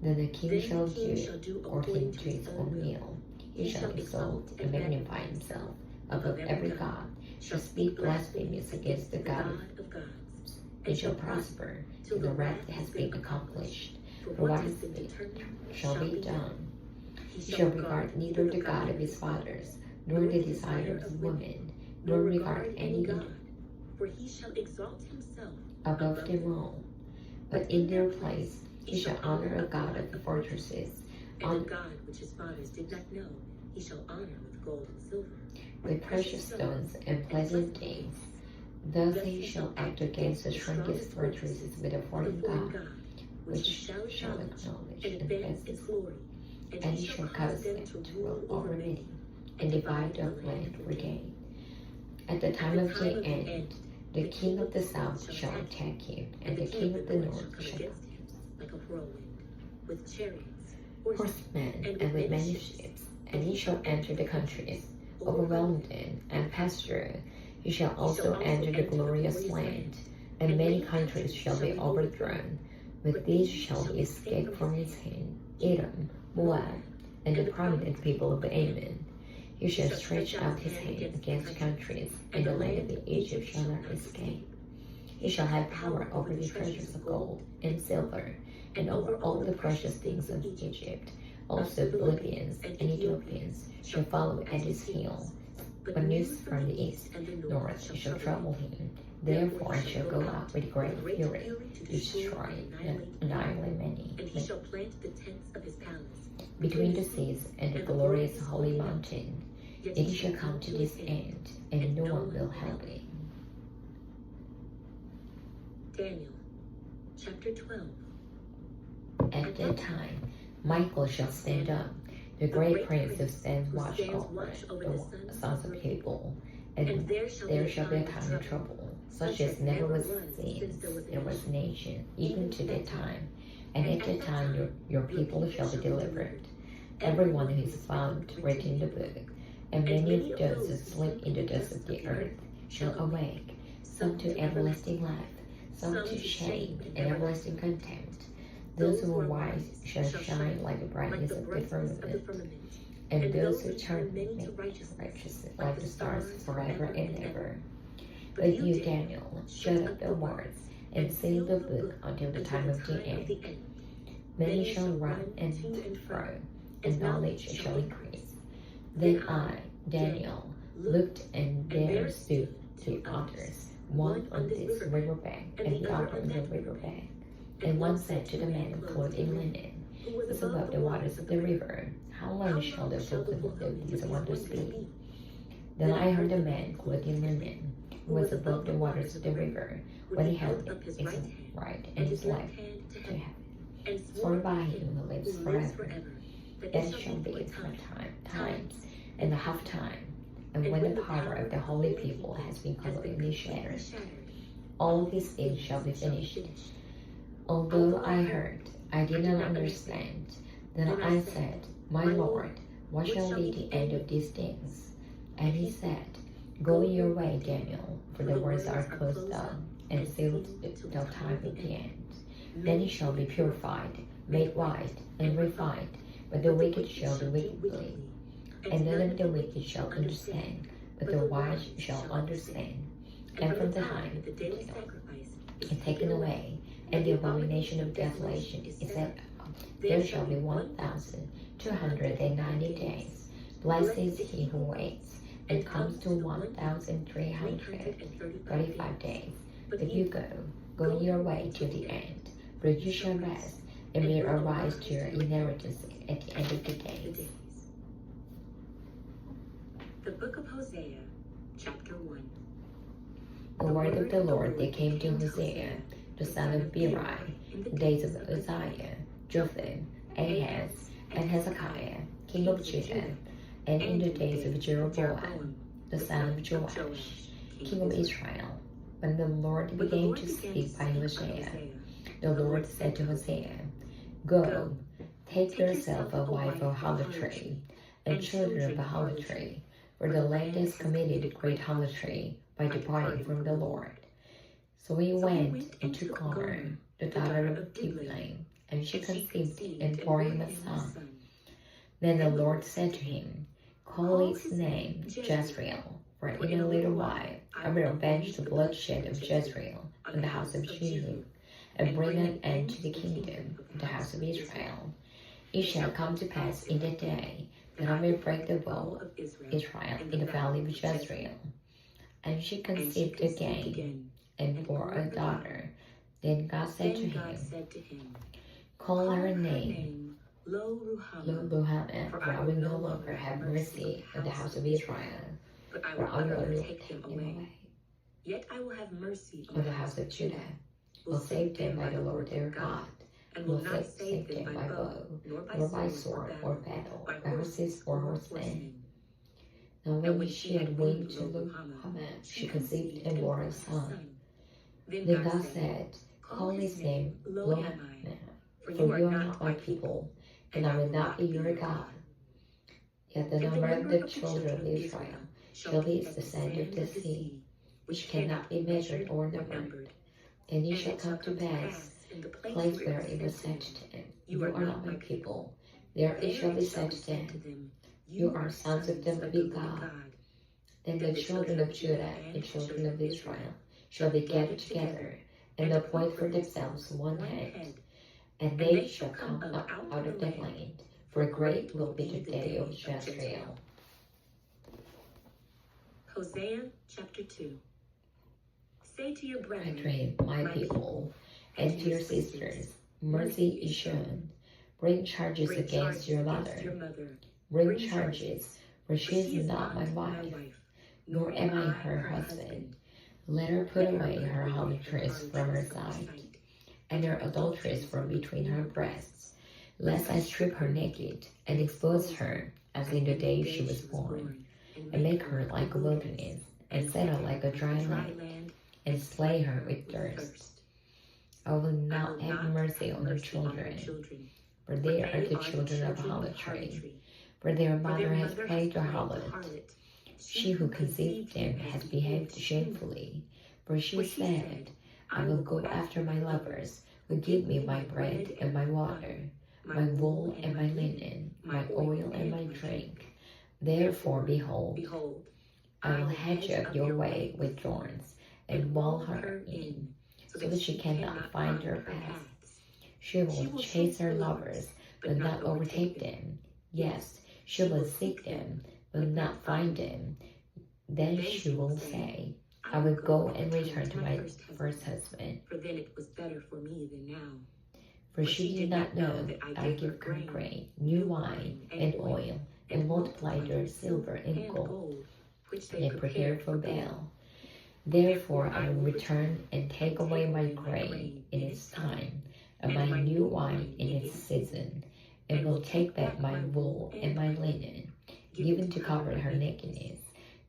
B: Then the king shall do according to his own will. He shall exalt and magnify himself above every god, shall speak blasphemies against the God of gods, and shall prosper till the wrath has been accomplished. For what is determined shall be done. He shall regard neither the God of his fathers, nor the desire of women, nor regard any God,
A: for he shall exalt himself
B: above them all. But in their place he shall honor a God of the fortresses,
A: and a God which his fathers did not know, he shall honor with gold and silver,
B: with precious stones and pleasant things. Thus he shall act against the strongest fortresses with a foreign God, which shall acknowledge and advance his glory. and he shall cause them to rule over many, and divide the land again. At the time of the end, the king of the south shall attack him, and the king of the north shall come
A: like a whirlwind, with chariots,
B: horsemen, and with many ships, and he shall enter the countries, overwhelm them, and pasture. He shall also enter the glorious land, and many countries shall be overthrown. With these shall he escape from his hand, Edom, Moab, and the prominent people of Ammon. He shall stretch out his hand against countries, and the land of Egypt shall not escape. He shall have power over the treasures of gold and silver, and over all the precious things of Egypt. Also the Libyans and Ethiopians shall follow at his heels. But news from the east and north shall trouble him. Therefore he shall go out with great fury to destroy and annihilate many.
A: And he shall plant the tents of his palace
B: between the seas and the glorious holy mountain. Yet he shall come to this end, and no one will help him.
A: Daniel, chapter 12.
B: At that time, Michael shall stand up, the great prince who stands watch over the sons of people, and there shall be a time of trouble, such as never was seen since there was nation, even to that time. And at that time your people shall be delivered, everyone who is found written in the book. And many of those who sleep in the dust of the earth shall awake, some to everlasting life, some to shame and everlasting contempt. Those who are wise shall shine like the brightness of the firmament, and those who turn many to righteousness like the stars forever and ever. But you, Daniel, shut up the words and seal the book until the time of the end. Many shall run and fro, and knowledge shall increase. Then I, Daniel, looked, and there stood two others, one on this river bank, and the other on the river bank. And one said to the man clothed in linen, who was above the waters of the river, How long shall the fulfillment of these wonders be? Then I heard the man clothed in linen, who was above the waters of the river, when he held up his right and his left to heaven, sworn by him who lives forever, that it shall be for times and a half time, and when the power of the holy people has been completely shattered, all these things shall be finished. Although I heard, I did not understand. Then I said, My Lord, what shall be the end of these things? And he said, Go your way, Daniel, for the words are close done, and sealed till time of the end. Many shall be purified, made white, and refined, but the wicked shall do wickedly. And none of the wicked shall understand, but the wise shall understand. And from the time the daily sacrifice is taken away, and the abomination of desolation is set up, there shall be 1,290 days. Blessed is he who waits, and comes to 1,335 days. But you go your way to the end, for you shall rest, and will arise to your inheritance at the end of the days.
A: The book of Hosea, chapter 1.
B: The word of the Lord that came to Hosea, the son of Beeri, in the days of Uzziah, Jotham, Ahaz, and Hezekiah, king of Judah, and in the days of Jeroboam, the son of Joash, king of Israel. When the Lord began to speak by Hosea, the Lord said to Hosea, Go, take yourself a wife of harlotry, and children of harlotry, for the land has committed great harlotry by departing from the Lord. So he went and took Gomer, the daughter of Diblaim, and she conceived and bore him a son. Then the Lord said to him, Call its name Jezreel, for in a little while I will avenge the bloodshed of Jezreel on the house of Jehu, and bring an end to the kingdom of the house of Israel. It shall come to pass in that day that I will break the bow of Israel in the valley of Jezreel. And she conceived again, and bore a daughter. Then God said to him, Call her name Lo-Ruhamah, for I will no longer have mercy on the house of Israel,
A: but I
B: for I
A: will
B: will
A: take them away. Yet I will have mercy
B: on the house of Judah, will save them by the Lord their God,
A: and will not save them by bow, nor by sword or battle, by horses or horsemen.
B: Now when she had weaned Muhammad, she conceived and bore a son. Then God said, Call his name Muhammad, for you are not my people, and I will not be your God. Yet the number of the children of Israel shall be as the sand of the sea, which cannot be measured or numbered. And it shall come to pass, in the place where it was said to them, You are not my people, there it shall be said to them, You are sons of the living God. Then the children of Judah and children of Israel shall be gathered together, and appoint for themselves one head, and they shall come up out of that land, for great will be the day of Jezreel.
A: Hosea chapter 2. Say to your brethren,
B: Brethren, my people, and to your sisters, mercy is shown. Bring charges against your mother. Bring charges, for she is not my wife, nor am I her husband. Let her put away her harlotries from her sight, and her adulteries from between her breasts, lest I strip her naked, and expose her as in the day she was born, and make her like a wilderness, and set her like a dry land, and slay her with thirst. I will not have mercy on her children, for they are the children of harlotry, for their mother has played the harlot. She who conceived them has behaved shamefully, for she said, I will go after my lovers, who give me my bread and my water, my wool and my linen, my oil and my drink. Therefore, behold, I will hedge up your way with thorns, and wall her in, so that she cannot find her paths. She will chase her lovers, but not overtake them. Yes, she will seek them, but not find them. Then she will say, I will go and return to my first husband.
A: For then it was better for me than now.
B: For she did not know that I give her grain, new wine, and oil, and multiply their silver and gold,
A: which
B: they prepared for Baal. Therefore I will return and take away my grain in its time, and my new wine in its season, and will take back my wool and my linen, given to cover her nakedness.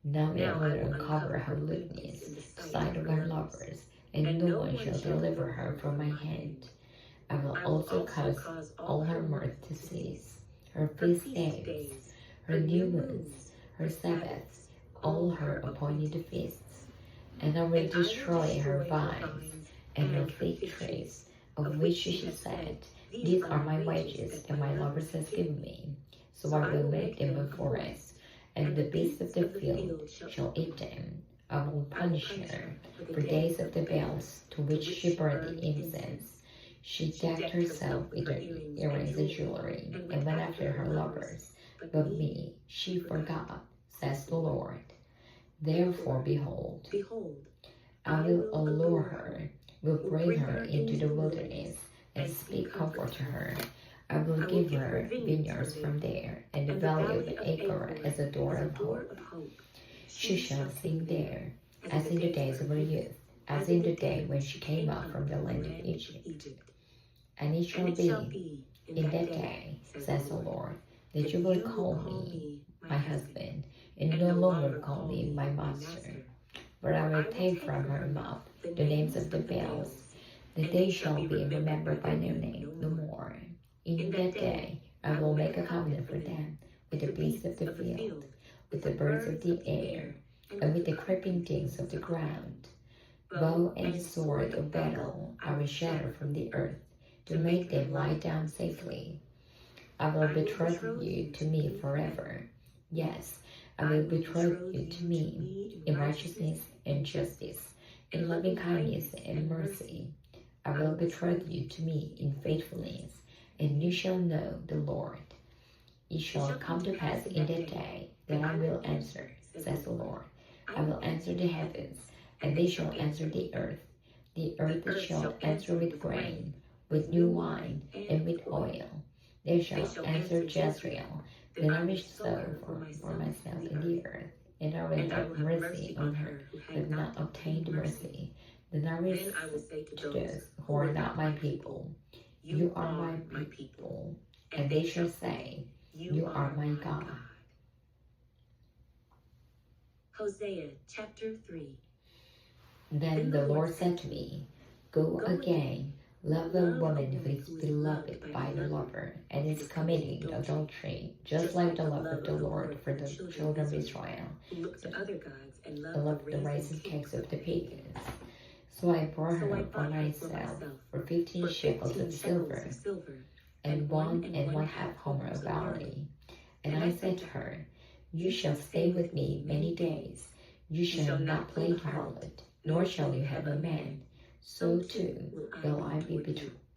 B: Now I will uncover her lewdness, the sight of her lovers, and no one shall deliver her from my hand. I will also cause all her mirth to cease, her feast days, her new moons, her Sabbaths, all her appointed feasts. And I will destroy her vines and her fig trees, of which she said, These are my wages, and my lovers has given me. So I will make them a forest, and the beasts of the field shall eat them. I will punish her for days of the Baals to which she burned incense. She decked herself with her earrings and jewelry, and went after her lovers. But me she forgot, says the Lord. Therefore, behold, I will allure her, will bring her into the wilderness, and speak comfort to her. I will give her vineyards from there, and the valley of Achor as a door of hope. She shall sing there, as in the days of her youth, as in the day when she came up from the land of Egypt. And it shall be in that day, says the Lord, that you will call me my husband, and no longer call me my master. For I will take from her mouth the names of the Baals, that they shall be remembered by their name no more. In that day I will make a covenant for them with the beasts of the field, with the birds of the air, and with the creeping things of the ground. Bow and sword of battle I will shatter from the earth, to make them lie down safely. I will betroth you to me forever. Yes, I will betroth you to me in righteousness and justice, in loving kindness and mercy. I will betroth you to me in faithfulness, and you shall know the Lord. It shall come to pass in that day that I will answer, says the Lord. I will answer the heavens, and they shall answer the earth. The earth shall answer with grain, with new wine, and with oil. They shall answer Jezreel. Then I will sow for myself in the earth, and I will have mercy on her who have not obtained mercy. Then I will say to those who are not my people,
A: You are my people. And they shall say, You are my God.
B: Hosea chapter 3.
A: Then the Lord said to me, Go again, love the woman who is beloved by the lover, and is committing adultery, just like the love of the Lord for the children of Israel,
B: Who looked to other gods and
A: I love the rice and cakes of the pagans. So I brought her for myself for 15 shekels of silver, and 1½ homer of barley. And I said to her, You shall stay with me many days. You shall not play the harlot, nor shall you have a man. So too will I be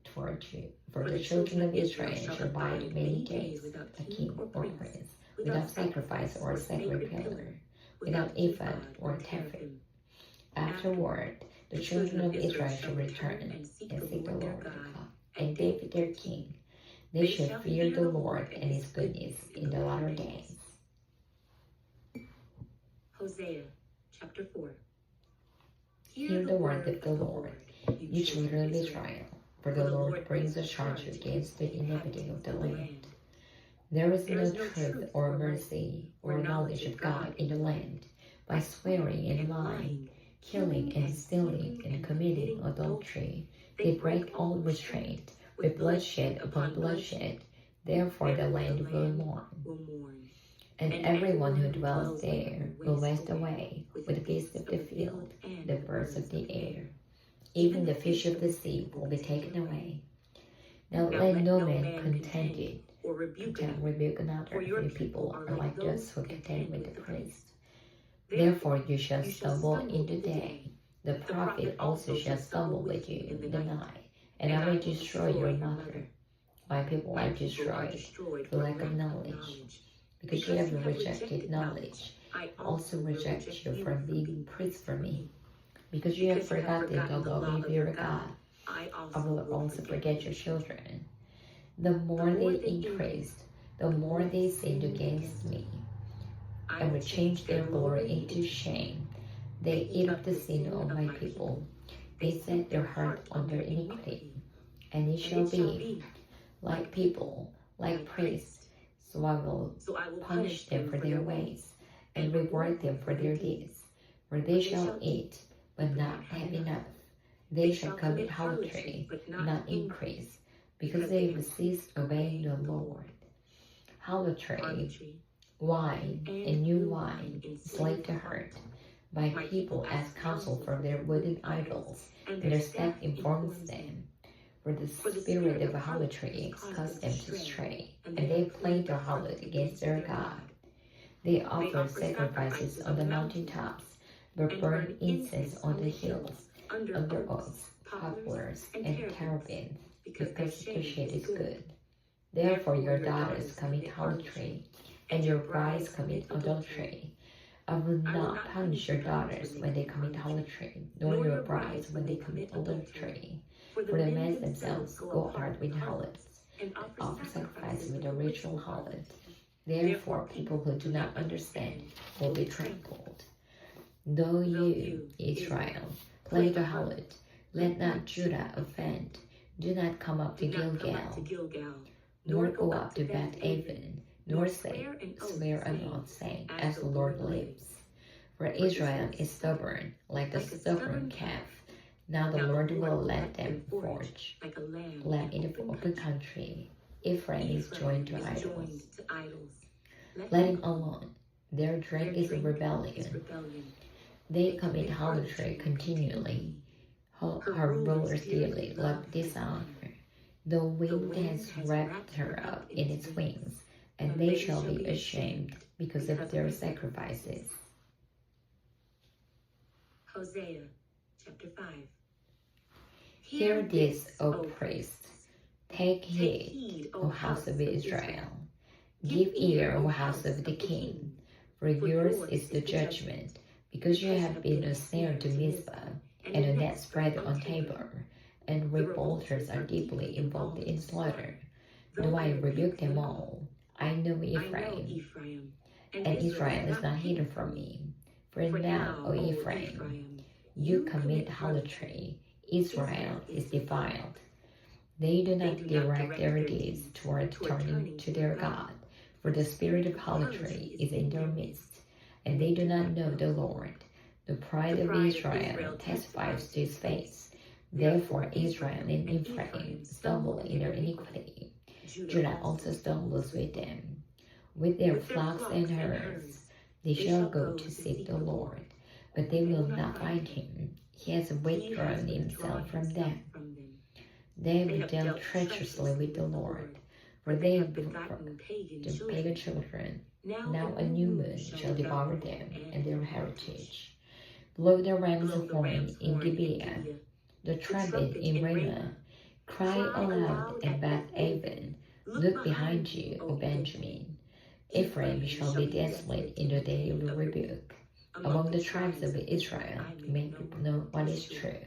A: toward you. For the children of Israel shall abide many days without a king or prince, without sacrifice or sacred pillar, without ephod or teraphim. Afterward, the children of Israel shall return and seek the Lord their God, and David their king. They shall fear the Lord and his goodness in the latter days.
B: Hosea chapter 4.
A: Hear the word of the Lord, you children of Israel, for the Lord brings a charge against the inhabitant of the land. There is no truth or mercy or knowledge of God in the land. By swearing and lying, killing and stealing and committing adultery, they break all restraint, with bloodshed upon bloodshed. Therefore the land will mourn, and everyone who dwells there will waste away with the beasts of the field, the birds of the air. Even the fish of the sea will be taken away. Now let no man contend or rebuke another, for your people are like those who contend with the priest. Therefore you shall stumble in the day, the prophet also shall stumble with you in the night, and I will destroy your mother. My people are destroyed for lack of knowledge. Because you have rejected knowledge, I also reject you from being priest for me. Because you have forgotten the law of your God, I will also forget your children. The more they increased, the more they sinned against me. I will change their glory into shame. They eat up the sin of my people. They set their heart on their iniquity. And it shall be, like people, like priests, so I will punish them for their ways, and reward them for their deeds. For they shall eat, but not have enough. They shall commit harlotry, but not increase, because they have ceased obeying the Lord. Harlotry, wine, and new wine, slave to hurt. My people ask counsel from their wooden idols, and their staff informs them. For the spirit of harlotry caused them to stray, and they played the harlot against their God. They offer sacrifices on the mountaintops, but burn incense on the hills, under oaks, poplars, and terebinths, because the shade is good. Therefore your daughters commit harlotry, and your brides commit adultery. I will not punish your daughters when they commit harlotry, nor your brides when they commit adultery. For the men themselves go hard with harlots, and offer sacrifices with a ritual harlot. Therefore people who do not understand will be trampled. Though you, Israel, play the harlot, let not Judah offend. Do not come up to Gilgal, nor go up to Beth-aven, nor swear an oath, saying, As the Lord lives. For Israel is stubborn, like the stubborn calf. Now the Lord will let them forage, like a lamb in the open country. Ephraim is joined to idols. Let him alone. Their drink is rebellion. They commit harlotry continually. Her rulers dearly love dishonor. The wind has wrapped her up in its wings, and they shall be ashamed because of their sacrifices.
B: Hosea chapter 5.
A: Hear this, O priests. Take heed, O house of Israel. Give ear, O house of the king, for yours is the judgment, because you have been a snare to Mizpah, and a net spread on Tabor, and revolters are deeply involved in slaughter. Though I rebuke them all, I know Ephraim, and Israel is not hidden from me. For now, O Ephraim, you commit harlotry, Israel is defiled. They do not direct their deeds toward turning to their God, for the spirit of harlotry is in their midst, and they do not know the Lord. The pride of Israel testifies to his face. Therefore Israel and Ephraim stumble in their iniquity. Judah also stumbles with them. With their flocks and herds, they shall go to seek the Lord, but they will not find him. He has withdrawn himself from them. They have dealt treacherously with the Lord, for they have begotten pagan children. Now a new moon shall devour them and their heritage. Blow the ram's horn in Gibeah, the trumpet in Ramah. Cry aloud at Beth-aven. Look behind you, O Benjamin. Ephraim shall be desolate in the day of rebuke. Among the tribes of Israel, make know what is true.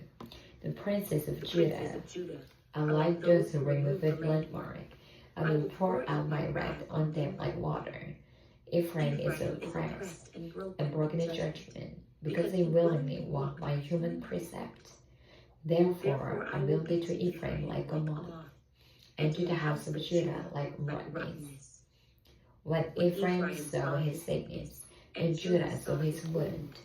A: The princes of Judah are like those who remove a landmark. I will pour out my wrath on them like water. Ephraim is oppressed and broken in judgment, because they willingly walk by human precept. Therefore I will be to Ephraim like a moth, and to the house of Judah like rottenness. When Ephraim saw his sickness, and Judah saw his wound,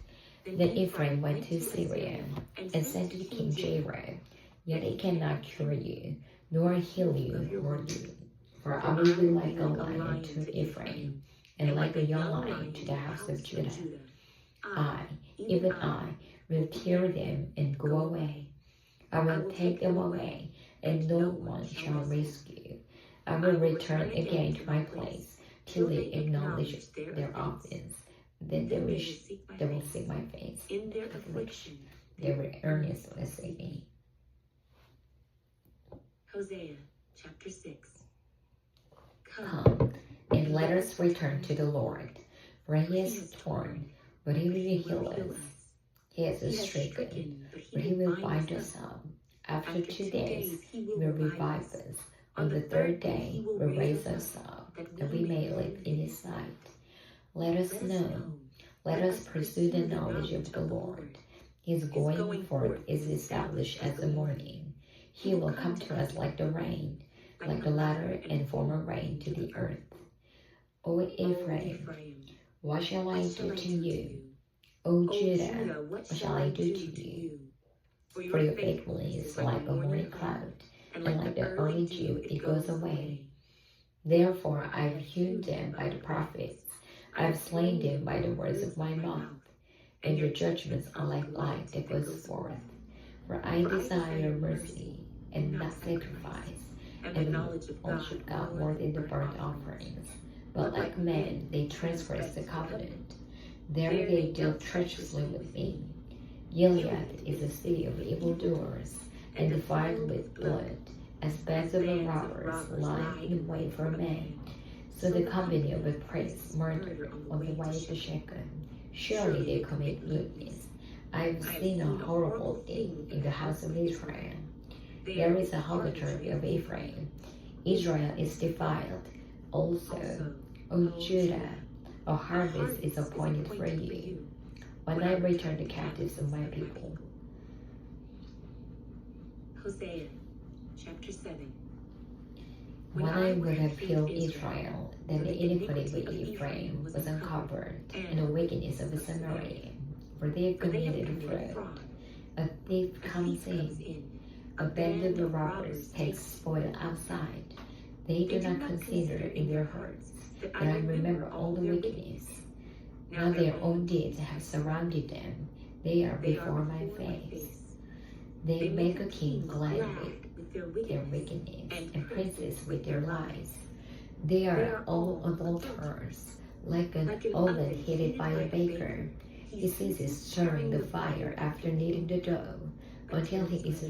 A: then Ephraim went to Syria, and sent to King Jair. Yet it cannot cure you, nor heal you, nor you. For I will be like a lion to Ephraim, and like a young lion to the house of Judah. I, even I, will tear them and go away. I will take them away, and no one shall rescue. I will return again to my place, till they acknowledge their offense. Then they will seek my face. In their affliction, they will earnestly seek me.
C: Hosea chapter 6.
A: Come, and let us return to the Lord, for he has torn, but he will heal us. He has stricken, but he will bind us up. After 2 days, he will revive us. On the third day, he will raise us up, that we may live in his sight. Let us know, let us pursue the knowledge of the Lord. His going forth is established as the morning. He will come to us like the rain, like the latter and former rain to the earth. O Ephraim, what shall I do to you? O Judah, what shall I do to you? For your faithfulness is like a morning cloud, and like the early dew it goes away. Therefore I have hewn them by the prophets, I have slain them by the words of my mouth, and your judgments are like light that goes forth. For I desire mercy, and not sacrifice, and the knowledge of God more than the burnt offerings. But like men, they transgress the covenant. There they deal treacherously with me. Gilead is a city of evildoers, and defiled with blood, as bands of robbers lie in wait for men. So the company of a prince murdered on the way to Shechem. Surely they commit lewdness. I have seen a horrible thing in the house of Israel. There is a harlotry of Ephraim. Israel is defiled. Also, O Judah, a harvest is appointed for you, when I return the captives of my people.
C: Hosea chapter 7.
A: When I would have healed Israel, then the iniquity of Ephraim was uncovered, and the wickedness of Samaria, for they have committed fraud. A thief comes in, a band of robbers takes spoil outside. They do not consider in their hearts that I remember all the wickedness. Now their own deeds have surrounded them. They are before my face. They make a king glad with their wickedness, and princes with their lies. They are all adulterers, like an oven heated by a baker. He ceases stirring the fire after kneading the dough, until he is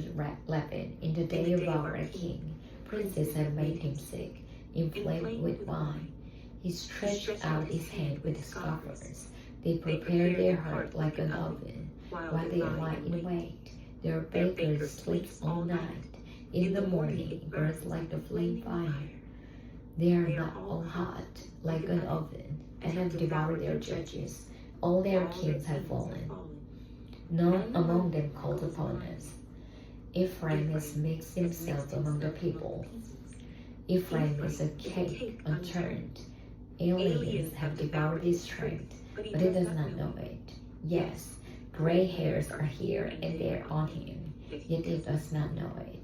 A: leavened in the day of our king. Princes have made him sick, inflamed with wine. He stretched out his hand with scoffers. They prepare their heart like an oven, while they lie in wait. Their baker sleeps all night. In the morning burns like the flame fire. They are not all hot, like an oven, and have devoured their judges. All their kings have fallen. None among them calls upon us. Ephraim has mixed himself among the people. Ephraim is a cake unturned. Aliens have devoured his strength, but he does not know it. Yes, gray hairs are here and there on him, yet he does not know it.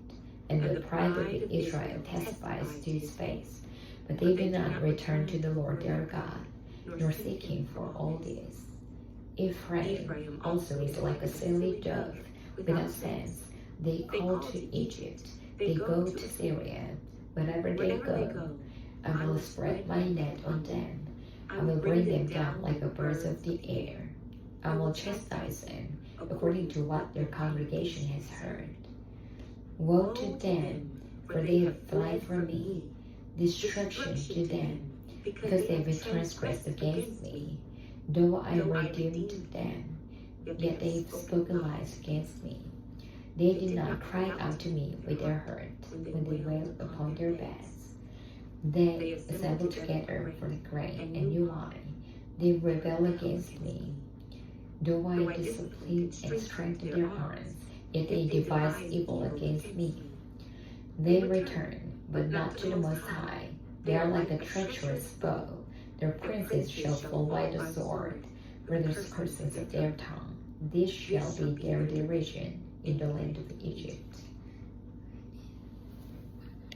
A: And the pride of Israel testifies to his face, but they do not return to the Lord their God, nor seek him for all this. Ephraim also is like a silly dove without sense. They call to Egypt, they go to Syria. Wherever they go, I will spread my net on them. I will bring them down like a bird of the air. I will chastise them according to what their congregation has heard. Woe to them, for they have fled from me. Destruction to them, because they have transgressed against me. Though I redeemed them, yet they have spoken lies against me. They did not cry out to me with their hurt when they wailed upon their beds. They assembled together for the grain and new wine. They rebel against me. Though I discipline and strengthen their arms, yet they devise evil against me. They return, but not to the Most High. They are like a treacherous bow. Their princes shall fall by the sword, for the curses of their tongue. This shall be their derision in the land of Egypt.